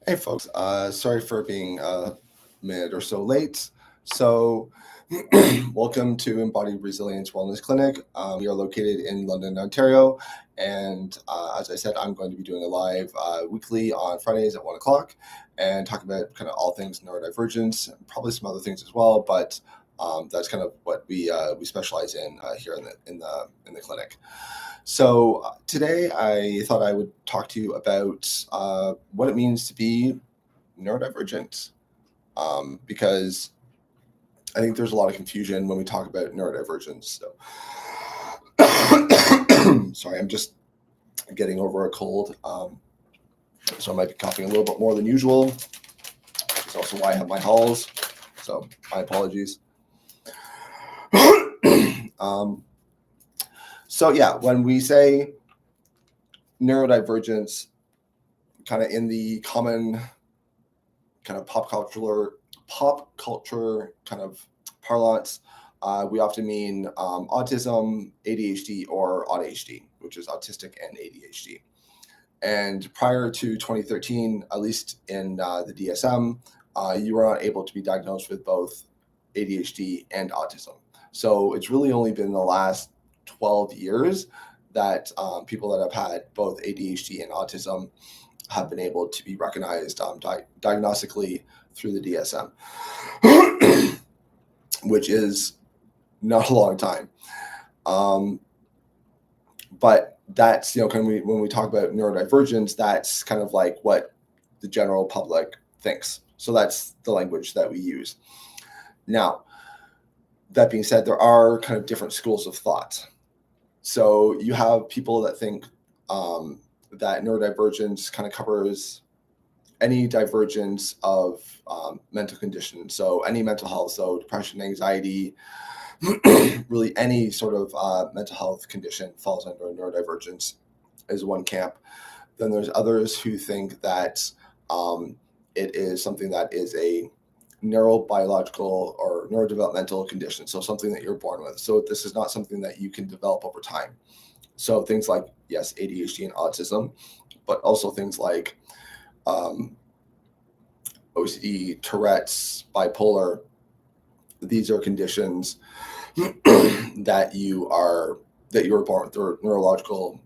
Hey folks, sorry for being a minute or so late. So, welcome to Embodied Resilience Wellness Clinic. We are located in London, Ontario, and as I said, I'm going to be doing a live weekly on Fridays at 1 o'clock and talking about kind of all things neurodivergence, and probably some other things as well. But that's kind of what we specialize in here in the clinic. So today I thought I would talk to you about what it means to be neurodivergent, because I think there's a lot of confusion when we talk about neurodivergence. So, sorry, I'm just getting over a cold, so I might be coughing a little bit more than usual. That's also why I have my halls. So my apologies. So yeah, when we say neurodivergence, kind of in the common kind of pop culture kind of parlance, we often mean autism, ADHD, or ADHD, which is autistic and ADHD. And prior to 2013, at least in the DSM, you were not able to be diagnosed with both ADHD and autism. So it's really only been the last 12 years that people that have had both ADHD and autism have been able to be recognized diagnostically through the DSM, which is not a long time. But that's, when we talk about neurodivergence, that's kind of like what the general public thinks. So that's the language that we use. Now, that being said, there are kind of different schools of thought. So you have people that think that neurodivergence kind of covers any divergence of mental conditions. So any mental health, so depression, anxiety, really any sort of mental health condition falls under neurodivergence is one camp. Then there's others who think that it is something that is a neurobiological or neurodevelopmental condition, so something that you're born with. So this is not something that you can develop over time. So things like, yes, ADHD and autism, but also things like OCD, Tourette's, bipolar. These are conditions that you were born with. They're neurological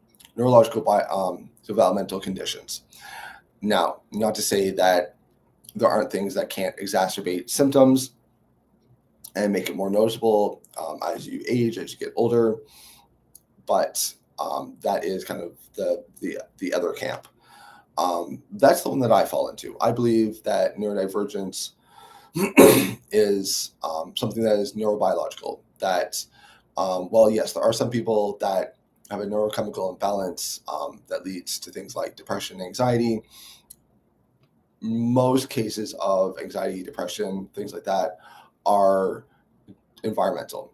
developmental conditions. Now, not to say that there aren't things that can't exacerbate symptoms and make it more noticeable as you age, as you get older, but that is kind of the other camp. That's the one that I fall into. I believe that neurodivergence is something that is neurobiological. That, well, yes, there are some people that have a neurochemical imbalance that leads to things like depression, anxiety. Most cases of anxiety, depression, things like that are environmental.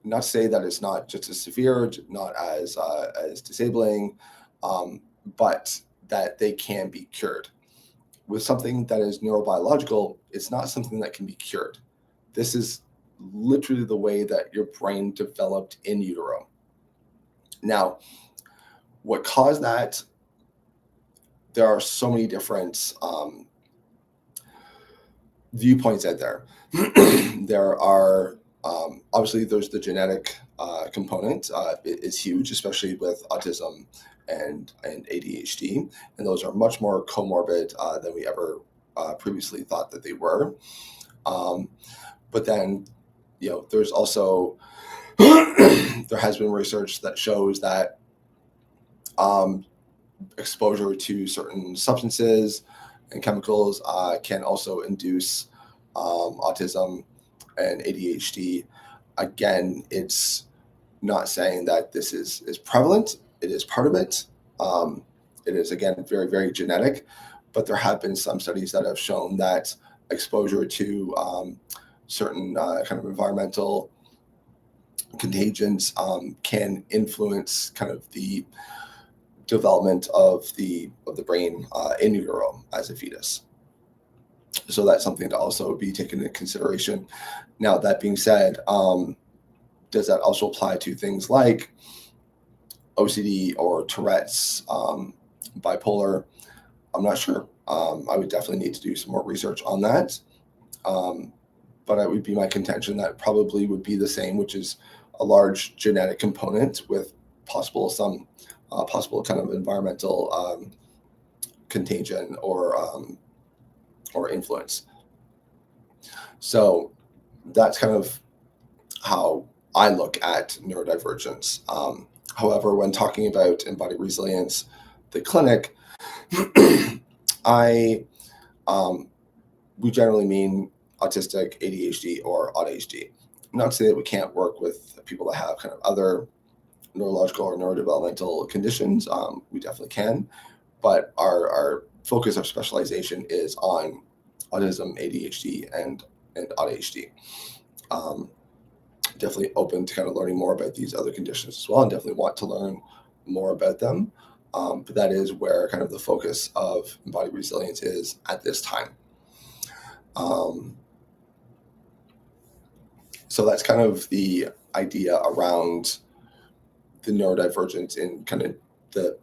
Not to say that it's not just as severe, not as disabling, but that they can be cured. With something that is neurobiological, it's not something that can be cured. This is literally the way that your brain developed in utero. Now, what caused that? There are so many different viewpoints out there. There are obviously there's the genetic component. It is huge, especially with autism and ADHD, and those are much more comorbid than we ever previously thought that they were. But then, there's also there has been research that shows that exposure to certain substances and chemicals can also induce autism and ADHD. Again, it's not saying that this is prevalent. It is part of it. It is, again, very, very genetic, but there have been some studies that have shown that exposure to certain kind of environmental contagions can influence kind of the development of the brain in utero as a fetus. So that's something to also be taken into consideration. Now, that being said, does that also apply to things like OCD or Tourette's, bipolar? I'm not sure. I would definitely need to do some more research on that. But it would be my contention that probably would be the same, which is a large genetic component with possible kind of environmental contagion or influence. So that's kind of how I look at neurodivergence. However, when talking about embodied resilience, the clinic, we generally mean autistic, ADHD, or ADHD. Not to say that we can't work with people that have kind of other neurological or neurodevelopmental conditions. We definitely can, but our focus of specialization is on autism, ADHD, and ADHD. Definitely open to kind of learning more about these other conditions as well, and definitely want to learn more about them. But that is where kind of the focus of embodied resilience is at this time. So that's kind of the idea around the neurodivergence in kind of the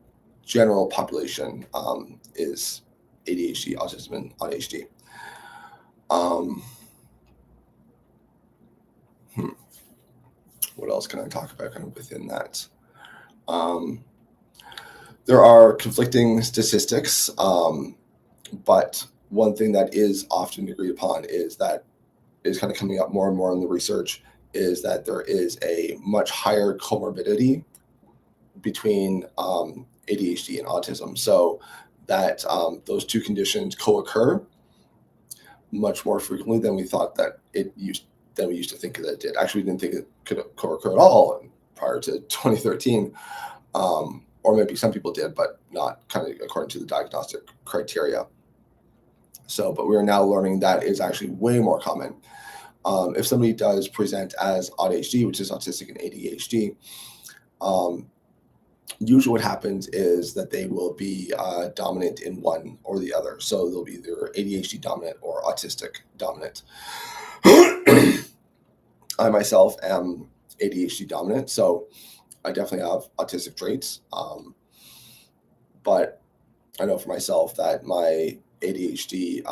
general population is ADHD, autism, and ADHD. What else can I talk about kind of within that? There are conflicting statistics, but one thing that is often agreed upon is kind of coming up more and more in the research is that there is a much higher comorbidity between ADHD and autism. So that those two conditions co-occur much more frequently than we thought that we used to think that it did. Actually, we didn't think it could co-occur at all prior to 2013. Or maybe some people did, but not kind of according to the diagnostic criteria. So, but we're now learning that is actually way more common. If somebody does present as ADHD, which is autistic and ADHD, usually what happens is that they will be dominant in one or the other. So they'll be either ADHD dominant or autistic dominant. I myself am ADHD dominant, so I definitely have autistic traits. But I know for myself that my ADHD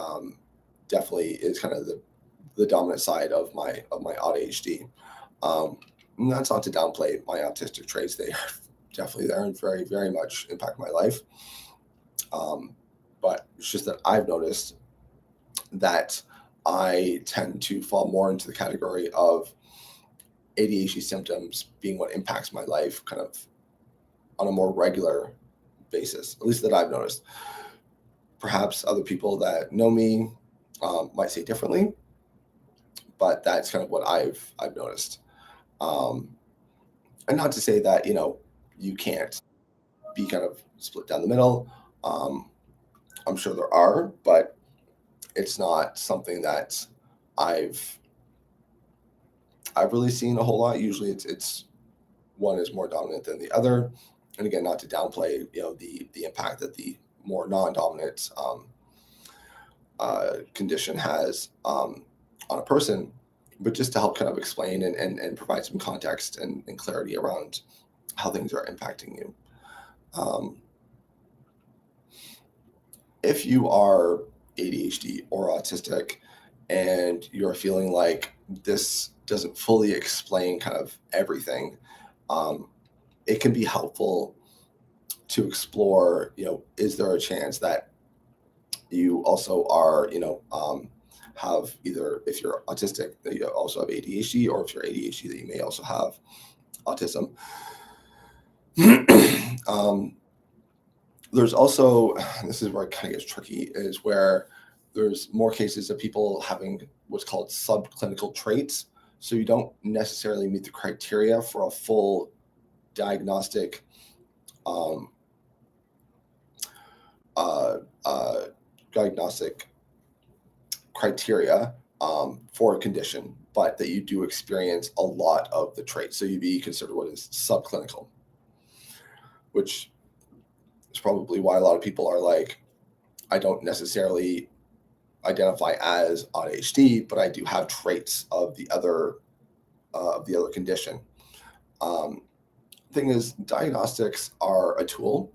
definitely is kind of the dominant side of my ADHD. And that's not to downplay my autistic traits. They are definitely there and very, very much impact my life. But it's just that I've noticed that I tend to fall more into the category of ADHD symptoms being what impacts my life kind of on a more regular basis, at least that I've noticed. Perhaps other people that know me might say differently, but that's kind of what I've noticed. And not to say that, you can't be kind of split down the middle. I'm sure there are, but it's not something that I've really seen a whole lot. Usually it's one is more dominant than the other. And again, not to downplay, the impact that the more non-dominant condition has on a person, but just to help kind of explain and provide some context and clarity around how things are impacting you. If you are ADHD or autistic and you're feeling like this doesn't fully explain kind of everything, it can be helpful to explore, is there a chance that you also are, have either, if you're autistic, that you also have ADHD, or if you're ADHD, that you may also have autism. There's also, this is where it kind of gets tricky, is where there's more cases of people having what's called subclinical traits. So you don't necessarily meet the criteria for a full diagnostic diagnostic criteria for a condition, but that you do experience a lot of the traits. So you'd be considered what is subclinical, which is probably why a lot of people are like, I don't necessarily identify as ADHD, but I do have traits of the other condition. Thing is, diagnostics are a tool,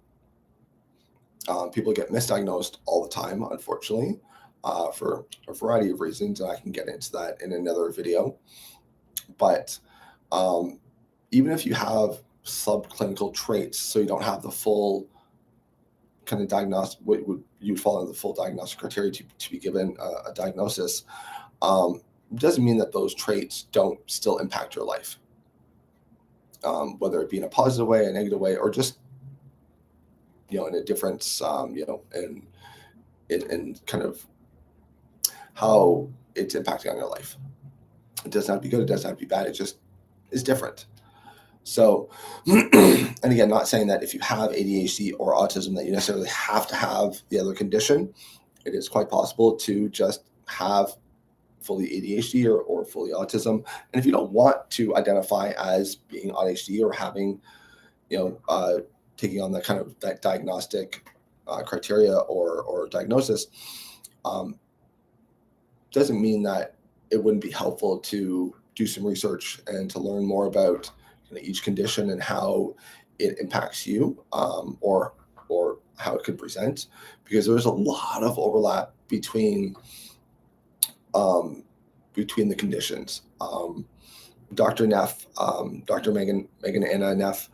People get misdiagnosed all the time, unfortunately, for a variety of reasons, and I can get into that in another video. But even if you have subclinical traits, so you don't have the full kind of diagnostic, what would you fall into the full diagnostic criteria to be given a diagnosis, doesn't mean that those traits don't still impact your life, whether it be in a positive way, a negative way, or just in a difference, in kind of how it's impacting on your life. It doesn't have to be good. It doesn't have to be bad. It just is different. So, and again, not saying that if you have ADHD or autism that you necessarily have to have the other condition. It is quite possible to just have fully ADHD or fully autism. And if you don't want to identify as being ADHD or having, taking on that kind of that diagnostic criteria or diagnosis, doesn't mean that it wouldn't be helpful to do some research and to learn more about each condition and how it impacts you, or how it could present, because there's a lot of overlap between the conditions. Dr. Neff, Dr. Megan Anna Neff,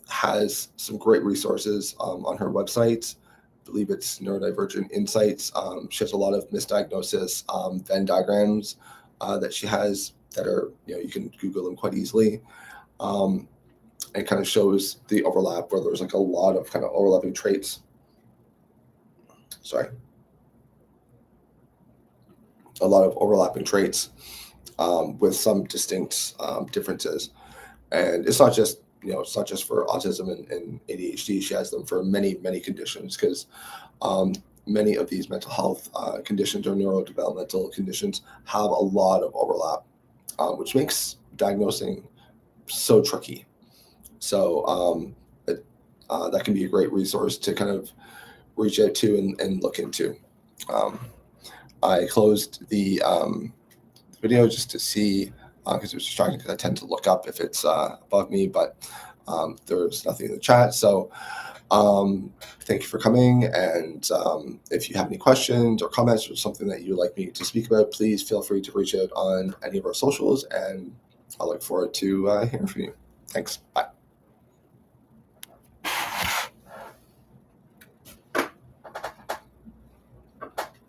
has some great resources on her website. I believe it's Neurodivergent Insights. She has a lot of misdiagnosis Venn diagrams that she has that are, you can Google them quite easily. It kind of shows the overlap where there's like a lot of kind of overlapping traits. A lot of overlapping traits with some distinct differences. And it's not just for autism and ADHD. She has them for many, many conditions, because many of these mental health conditions or neurodevelopmental conditions have a lot of overlap, which makes diagnosing so tricky. So that can be a great resource to kind of reach out to and look into. I closed the video just to see, because it was distracting, because I tend to look up if it's above me, but there's nothing in the chat. So thank you for coming. And if you have any questions or comments or something that you would like me to speak about, please feel free to reach out on any of our socials, and I look forward to hearing from you. Thanks. Bye.